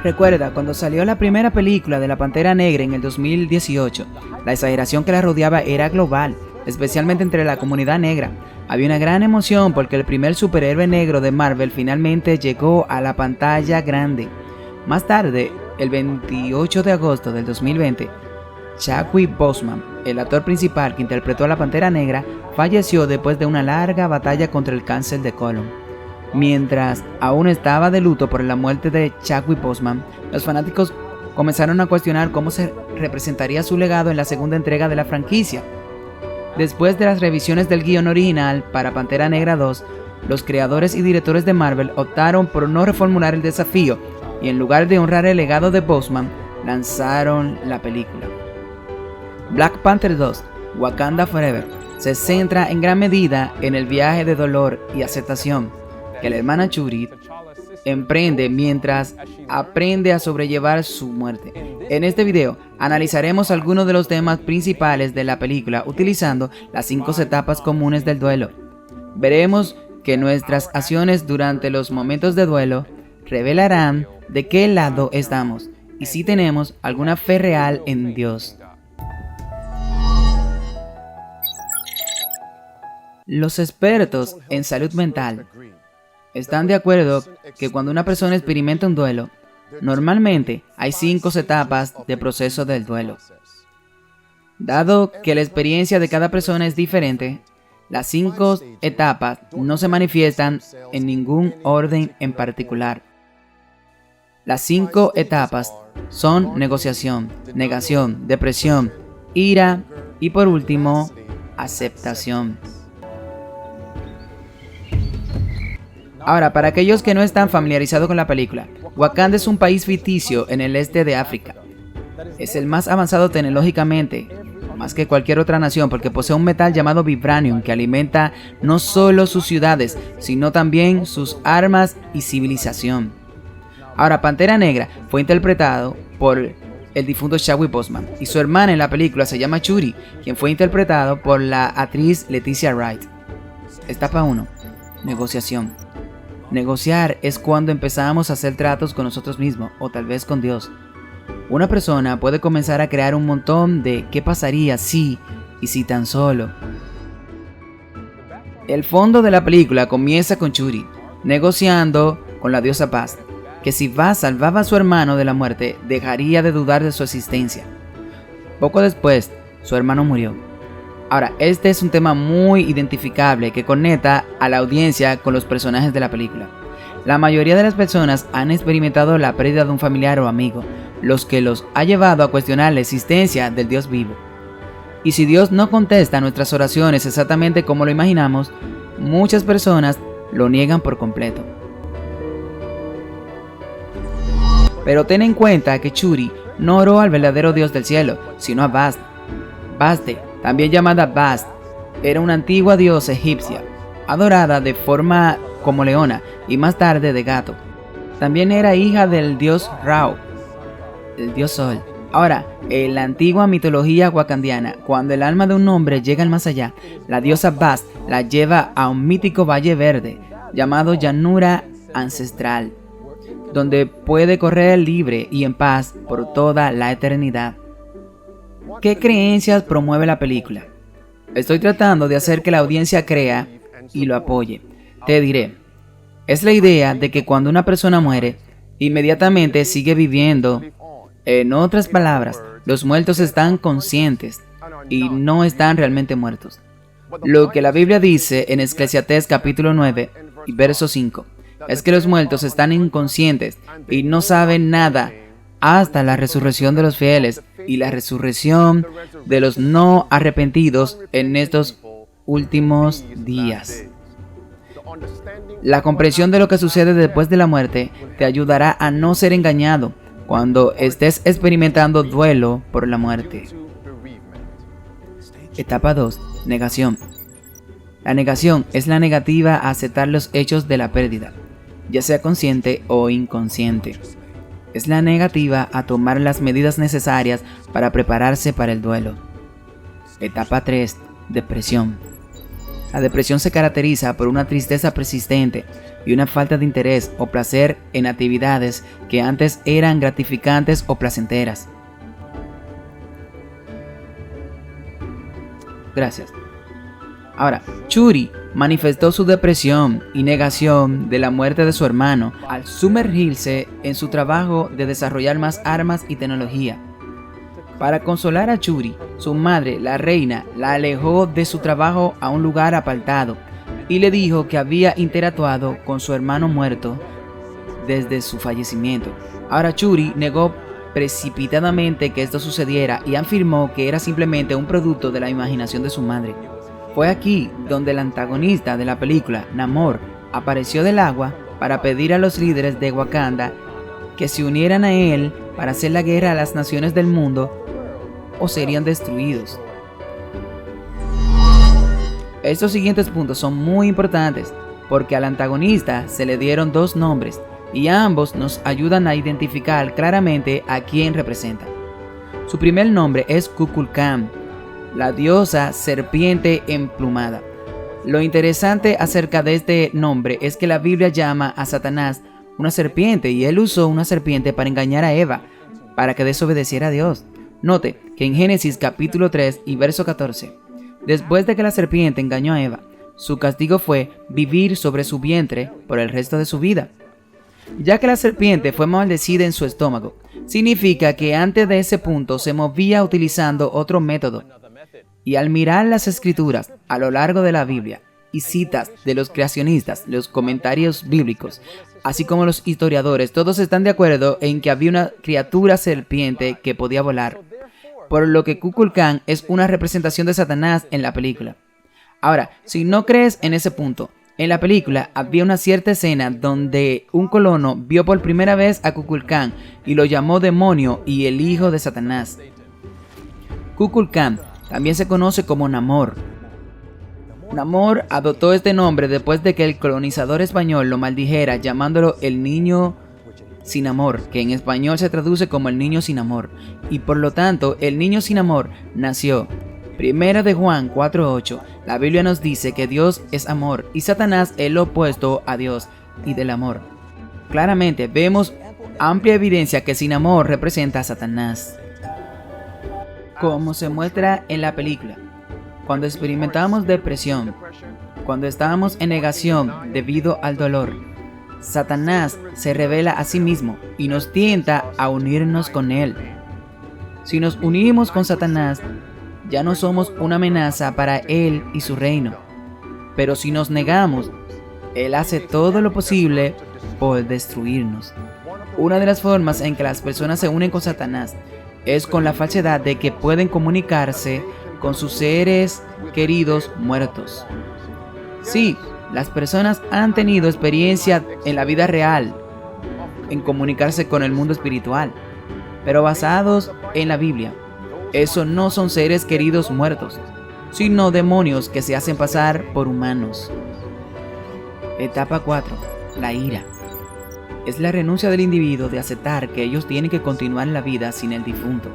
Recuerda, cuando salió la primera película de la Pantera Negra en el 2018, la exageración que la rodeaba era global, especialmente entre la comunidad negra. Había una gran emoción porque el primer superhéroe negro de Marvel finalmente llegó a la pantalla grande. Más tarde, el 28 de agosto del 2020, Chadwick Boseman, el actor principal que interpretó a la Pantera Negra, falleció después de una larga batalla contra el cáncer de colon. Mientras aún estaba de luto por la muerte de Chadwick Boseman, los fanáticos comenzaron a cuestionar cómo se representaría su legado en la segunda entrega de la franquicia. Después de las revisiones del guion original para Pantera Negra 2, los creadores y directores de Marvel optaron por no reformular el desafío y en lugar de honrar el legado de Boseman, lanzaron la película. Black Panther 2, Wakanda Forever, se centra en gran medida en el viaje de dolor y aceptación que la hermana Shuri emprende mientras aprende a sobrellevar su muerte. En este video analizaremos algunos de los temas principales de la película utilizando las 5 etapas comunes del duelo. Veremos que nuestras acciones durante los momentos de duelo revelarán de qué lado estamos y si tenemos alguna fe real en Dios. Los expertos en salud mental están de acuerdo que cuando una persona experimenta un duelo, normalmente hay 5 etapas de proceso del duelo. Dado que la experiencia de cada persona es diferente, las 5 etapas no se manifiestan en ningún orden en particular. Las 5 etapas son negociación, negación, depresión, ira y por último, aceptación. Ahora, para aquellos que no están familiarizados con la película, Wakanda es un país ficticio en el este de África. Es el más avanzado tecnológicamente, más que cualquier otra nación, porque posee un metal llamado Vibranium que alimenta no solo sus ciudades, sino también sus armas y civilización. Ahora, Pantera Negra fue interpretado por el difunto Chadwick Boseman y su hermana en la película se llama Shuri, quien fue interpretado por la actriz Letitia Wright. Etapa 1. Negociación. Negociar es cuando empezamos a hacer tratos con nosotros mismos o tal vez con Dios. Una persona puede comenzar a crear un montón de ¿qué pasaría si? Y si tan solo. El fondo de la película comienza con Shuri negociando con la diosa Paz, que si Vaz salvaba a su hermano de la muerte, dejaría de dudar de su existencia. Poco después, su hermano murió. Ahora, este es un tema muy identificable que conecta a la audiencia con los personajes de la película. La mayoría de las personas han experimentado la pérdida de un familiar o amigo, los que los ha llevado a cuestionar la existencia del Dios vivo. Y si Dios no contesta nuestras oraciones exactamente como lo imaginamos, muchas personas lo niegan por completo. Pero ten en cuenta que Shuri no oró al verdadero Dios del cielo, sino a Bast. Baste, también llamada Bast, era una antigua diosa egipcia, adorada de forma como leona y más tarde de gato. También era hija del dios Ra, el dios sol. Ahora, en la antigua mitología wakandiana, cuando el alma de un hombre llega al más allá, la diosa Bast la lleva a un mítico valle verde llamado llanura ancestral, donde puede correr libre y en paz por toda la eternidad. ¿Qué creencias promueve la película? Estoy tratando de hacer que la audiencia crea y lo apoye. Te diré, es la idea de que cuando una persona muere, inmediatamente sigue viviendo. En otras palabras, los muertos están conscientes y no están realmente muertos. Lo que la Biblia dice en Eclesiastés capítulo 9 y verso 5 es que los muertos están inconscientes y no saben nada hasta la resurrección de los fieles y la resurrección de los no arrepentidos en estos últimos días. La comprensión de lo que sucede después de la muerte te ayudará a no ser engañado cuando estés experimentando duelo por la muerte. Etapa 2. Negación. La negación es la negativa a aceptar los hechos de la pérdida, ya sea consciente o inconsciente. Es la negativa a tomar las medidas necesarias para prepararse para el duelo. Etapa 3. Depresión. La depresión se caracteriza por una tristeza persistente y una falta de interés o placer en actividades que antes eran gratificantes o placenteras. Gracias. Ahora, Churi manifestó su depresión y negación de la muerte de su hermano al sumergirse en su trabajo de desarrollar más armas y tecnología. Para consolar a Churi, su madre, la reina, la alejó de su trabajo a un lugar apartado y le dijo que había interactuado con su hermano muerto desde su fallecimiento. Ahora Churi negó precipitadamente que esto sucediera y afirmó que era simplemente un producto de la imaginación de su madre. Fue aquí donde el antagonista de la película, Namor, apareció del agua para pedir a los líderes de Wakanda que se unieran a él para hacer la guerra a las naciones del mundo o serían destruidos. Estos siguientes puntos son muy importantes porque al antagonista se le dieron dos nombres y ambos nos ayudan a identificar claramente a quién representa. Su primer nombre es Kukulkan, la diosa serpiente emplumada. Lo interesante acerca de este nombre es que la Biblia llama a Satanás una serpiente y él usó una serpiente para engañar a Eva, para que desobedeciera a Dios. Note que en Génesis capítulo 3 y verso 14, después de que la serpiente engañó a Eva, su castigo fue vivir sobre su vientre por el resto de su vida. Ya que la serpiente fue maldecida en su estómago, significa que antes de ese punto se movía utilizando otro método. Y al mirar las escrituras a lo largo de la Biblia y citas de los creacionistas, los comentarios bíblicos, así como los historiadores, todos están de acuerdo en que había una criatura serpiente que podía volar, por lo que Kukulkan es una representación de Satanás en la película. Ahora, si no crees en ese punto, en la película había una cierta escena donde un colono vio por primera vez a Kukulkan y lo llamó demonio y el hijo de Satanás. Kukulkan también se conoce como Namor. Namor adoptó este nombre después de que el colonizador español lo maldijera llamándolo el niño sin amor, que en español se traduce como el niño sin amor, y por lo tanto el niño sin amor nació. Primera de Juan 4:8, la Biblia nos dice que Dios es amor y Satanás es lo opuesto a Dios y del amor. Claramente vemos amplia evidencia que sin amor representa a Satanás. Como se muestra en la película, cuando experimentamos depresión, cuando estamos en negación debido al dolor, Satanás se revela a sí mismo y nos tienta a unirnos con él. Si nos unimos con Satanás, ya no somos una amenaza para él y su reino. Pero si nos negamos, él hace todo lo posible por destruirnos. Una de las formas en que las personas se unen con Satanás es con la falsedad de que pueden comunicarse con sus seres queridos muertos. Sí, las personas han tenido experiencia en la vida real en comunicarse con el mundo espiritual, pero basados en la Biblia. Esos no son seres queridos muertos, sino demonios que se hacen pasar por humanos. Etapa 4. La ira. Es la renuncia del individuo de aceptar que ellos tienen que continuar la vida sin el difunto.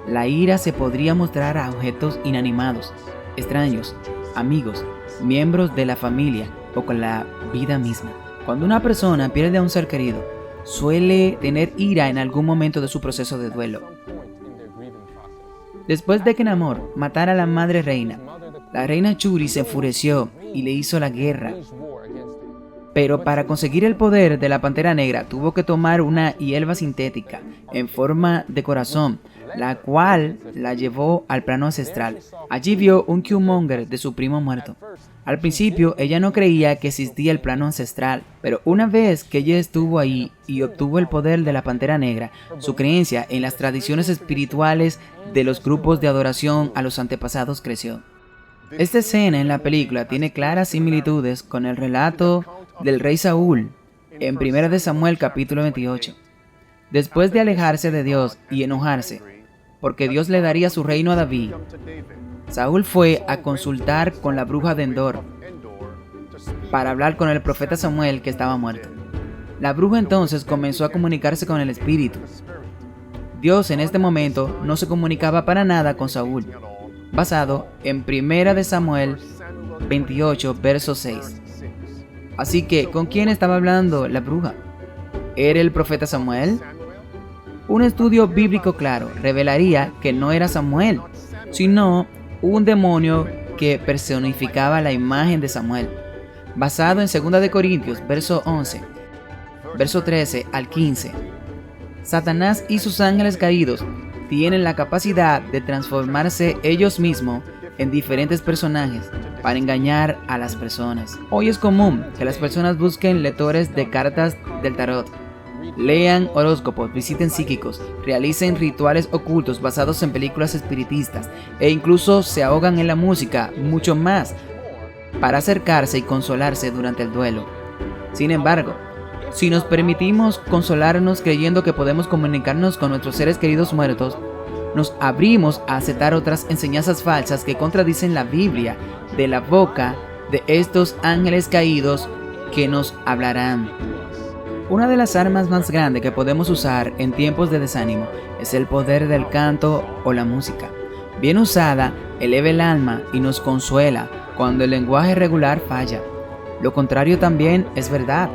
La ira se podría mostrar a objetos inanimados, extraños, amigos, miembros de la familia o con la vida misma. Cuando una persona pierde a un ser querido, suele tener ira en algún momento de su proceso de duelo. Después de que Namor matara a la madre reina, la reina Churi se enfureció y le hizo la guerra. Pero para conseguir el poder de la Pantera Negra tuvo que tomar una hierba sintética en forma de corazón, la cual la llevó al plano ancestral. Allí vio un Killmonger de su primo muerto. Al principio ella no creía que existía el plano ancestral, pero una vez que ella estuvo ahí y obtuvo el poder de la Pantera Negra, su creencia en las tradiciones espirituales de los grupos de adoración a los antepasados creció. Esta escena en la película tiene claras similitudes con el relato del rey Saúl en 1 Samuel capítulo 28. Después de alejarse de Dios y enojarse, porque Dios le daría su reino a David, Saúl fue a consultar con la bruja de Endor para hablar con el profeta Samuel que estaba muerto. La bruja entonces comenzó a comunicarse con el espíritu. Dios en este momento no se comunicaba para nada con Saúl. Basado en 1 Samuel 28, verso 6. Así que, ¿con quién estaba hablando la bruja? ¿Era el profeta Samuel? Un estudio bíblico claro revelaría que no era Samuel, sino un demonio que personificaba la imagen de Samuel. Basado en 2 de Corintios, verso 11, verso 13 al 15. Satanás y sus ángeles caídos tienen la capacidad de transformarse ellos mismos en diferentes personajes para engañar a las personas. Hoy es común que las personas busquen lectores de cartas del tarot, lean horóscopos, visiten psíquicos, realicen rituales ocultos basados en películas espiritistas e incluso se ahogan en la música, mucho más, para acercarse y consolarse durante el duelo. Sin embargo, si nos permitimos consolarnos creyendo que podemos comunicarnos con nuestros seres queridos muertos, nos abrimos a aceptar otras enseñanzas falsas que contradicen la Biblia de la boca de estos ángeles caídos que nos hablarán. Una de las armas más grandes que podemos usar en tiempos de desánimo es el poder del canto o la música. Bien usada, eleva el alma y nos consuela cuando el lenguaje regular falla. Lo contrario también es verdad.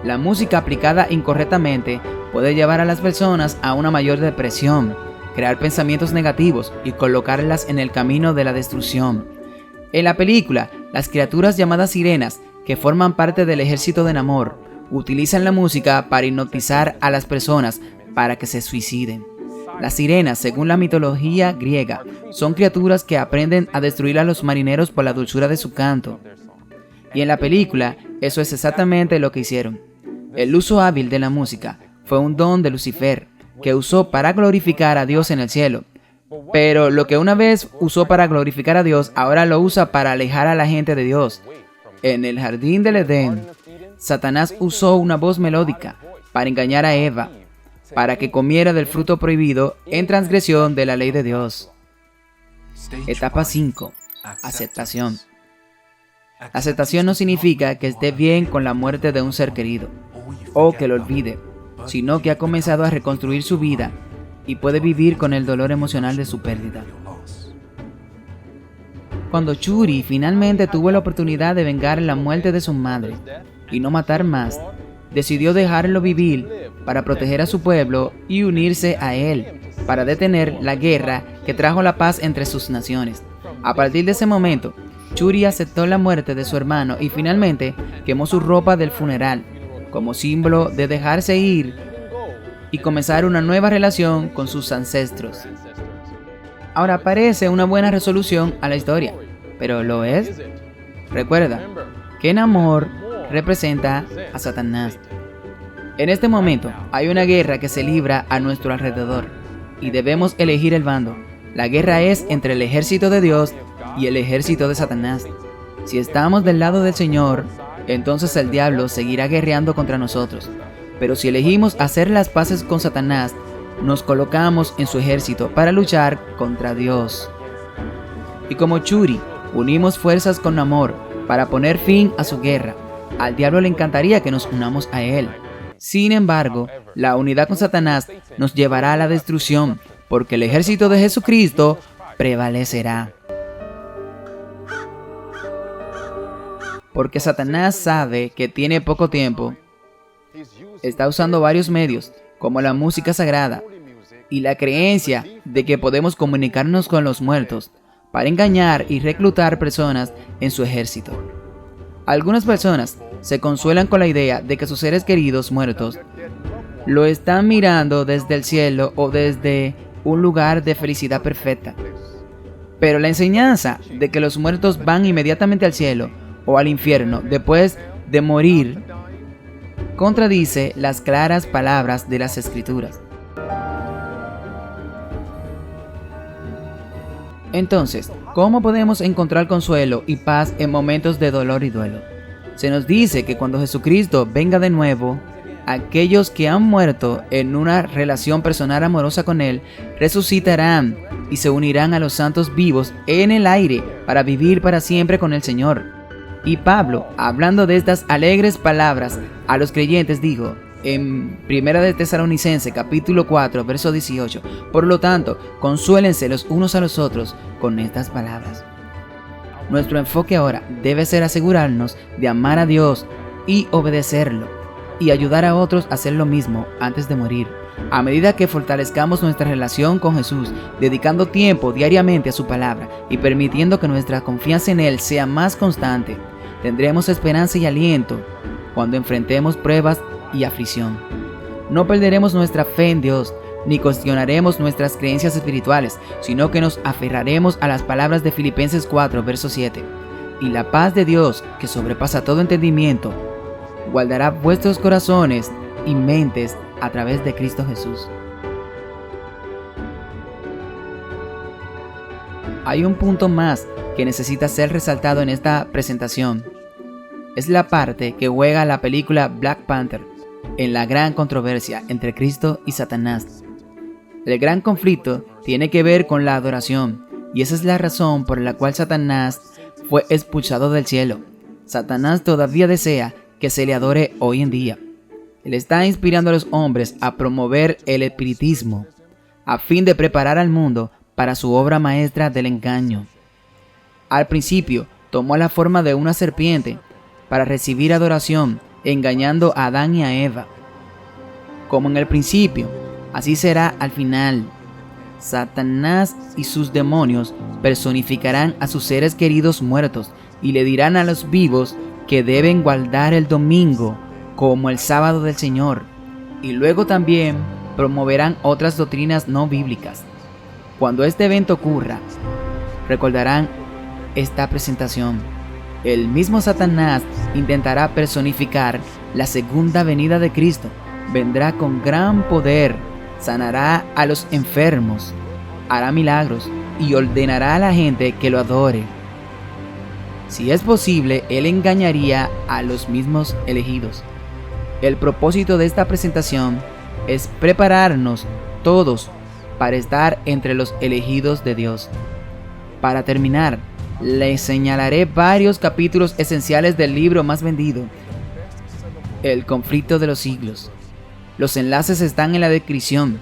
La música aplicada incorrectamente puede llevar a las personas a una mayor depresión, crear pensamientos negativos y colocarlas en el camino de la destrucción. En la película, las criaturas llamadas sirenas, que forman parte del ejército de Namor, utilizan la música para hipnotizar a las personas para que se suiciden. Las sirenas, según la mitología griega, son criaturas que aprenden a destruir a los marineros por la dulzura de su canto. Y en la película, eso es exactamente lo que hicieron. El uso hábil de la música fue un don de Lucifer, que usó para glorificar a Dios en el cielo. Pero lo que una vez usó para glorificar a Dios, ahora lo usa para alejar a la gente de Dios. En el jardín del Edén, Satanás usó una voz melódica para engañar a Eva, para que comiera del fruto prohibido en transgresión de la ley de Dios. Etapa 5. Aceptación. Aceptación no significa que esté bien con la muerte de un ser querido, o que lo olvide, sino que ha comenzado a reconstruir su vida y puede vivir con el dolor emocional de su pérdida. Cuando Shuri finalmente tuvo la oportunidad de vengar la muerte de su madre y no matar más, decidió dejarlo vivir para proteger a su pueblo y unirse a él, para detener la guerra que trajo la paz entre sus naciones. A partir de ese momento, Shuri aceptó la muerte de su hermano y finalmente quemó su ropa del funeral, como símbolo de dejarse ir y comenzar una nueva relación con sus ancestros. Ahora parece una buena resolución a la historia, ¿pero lo es? Recuerda que Namor representa a Satanás. En este momento hay una guerra que se libra a nuestro alrededor y debemos elegir el bando. La guerra es entre el ejército de Dios y el ejército de Satanás. Si estamos del lado del Señor, entonces el diablo seguirá guerreando contra nosotros. Pero si elegimos hacer las paces con Satanás, nos colocamos en su ejército para luchar contra Dios. Y como Shuri, unimos fuerzas con Namor para poner fin a su guerra. Al diablo le encantaría que nos unamos a él. Sin embargo, la unidad con Satanás nos llevará a la destrucción, porque el ejército de Jesucristo prevalecerá. Porque Satanás sabe que tiene poco tiempo, está usando varios medios, como la música sagrada y la creencia de que podemos comunicarnos con los muertos, para engañar y reclutar personas en su ejército. Algunas personas se consuelan con la idea de que sus seres queridos muertos lo están mirando desde el cielo o desde un lugar de felicidad perfecta. Pero la enseñanza de que los muertos van inmediatamente al cielo o al infierno después de morir contradice las claras palabras de las Escrituras. Entonces, ¿cómo podemos encontrar consuelo y paz en momentos de dolor y duelo? Se nos dice que cuando Jesucristo venga de nuevo, aquellos que han muerto en una relación personal amorosa con Él resucitarán y se unirán a los santos vivos en el aire para vivir para siempre con el Señor. Y Pablo, hablando de estas alegres palabras a los creyentes, dijo en 1 de Tesalonicenses capítulo 4, verso 18, por lo tanto, consuélense los unos a los otros con estas palabras. Nuestro enfoque ahora debe ser asegurarnos de amar a Dios y obedecerlo, y ayudar a otros a hacer lo mismo antes de morir. A medida que fortalezcamos nuestra relación con Jesús, dedicando tiempo diariamente a su palabra y permitiendo que nuestra confianza en Él sea más constante, tendremos esperanza y aliento cuando enfrentemos pruebas y aflicción. No perderemos nuestra fe en Dios, ni cuestionaremos nuestras creencias espirituales, sino que nos aferraremos a las palabras de Filipenses 4, verso 7. Y la paz de Dios, que sobrepasa todo entendimiento, guardará vuestros corazones y mentes a través de Cristo Jesús. Hay un punto más que necesita ser resaltado en esta presentación. Es la parte que juega la película Black Panther en la gran controversia entre Cristo y Satanás. El gran conflicto tiene que ver con la adoración, y esa es la razón por la cual Satanás fue expulsado del cielo. Satanás todavía desea que se le adore hoy en día. Él está inspirando a los hombres a promover el espiritismo, a fin de preparar al mundo para su obra maestra del engaño. Al principio tomó la forma de una serpiente para recibir adoración, engañando a Adán y a Eva. Como en el principio, así será al final. Satanás y sus demonios personificarán a sus seres queridos muertos y le dirán a los vivos que deben guardar el domingo como el sábado del Señor, y luego también promoverán otras doctrinas no bíblicas. Cuando este evento ocurra, recordarán esta presentación. El mismo Satanás intentará personificar la segunda venida de Cristo. Vendrá con gran poder, sanará a los enfermos, hará milagros y ordenará a la gente que lo adore. Si es posible, él engañaría a los mismos elegidos. El propósito de esta presentación es prepararnos todos para estar entre los elegidos de Dios. Para terminar, les señalaré varios capítulos esenciales del libro más vendido, El conflicto de los siglos. Los enlaces están en la descripción.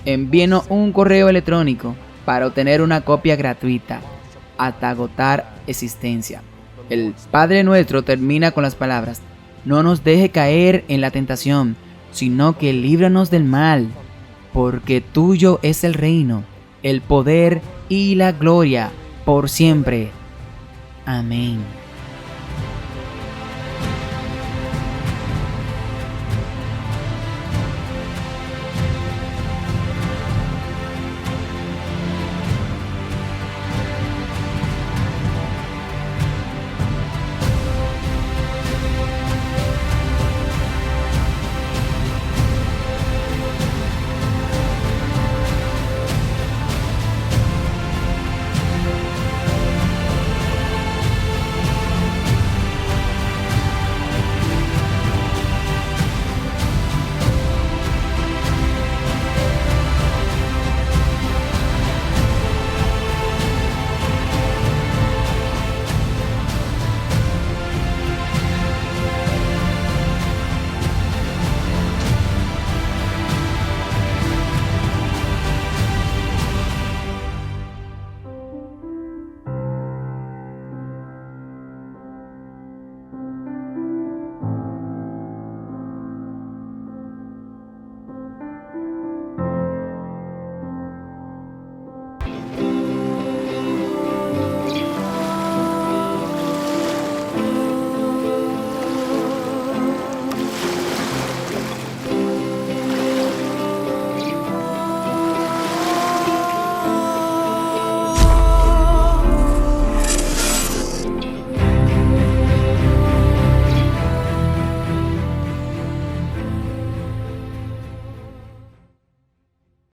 Envíenos un correo electrónico para obtener una copia gratuita hasta agotar existencia. El Padre Nuestro termina con las palabras: no nos deje caer en la tentación, sino que líbranos del mal, porque tuyo es el reino, el poder y la gloria por siempre. Amén.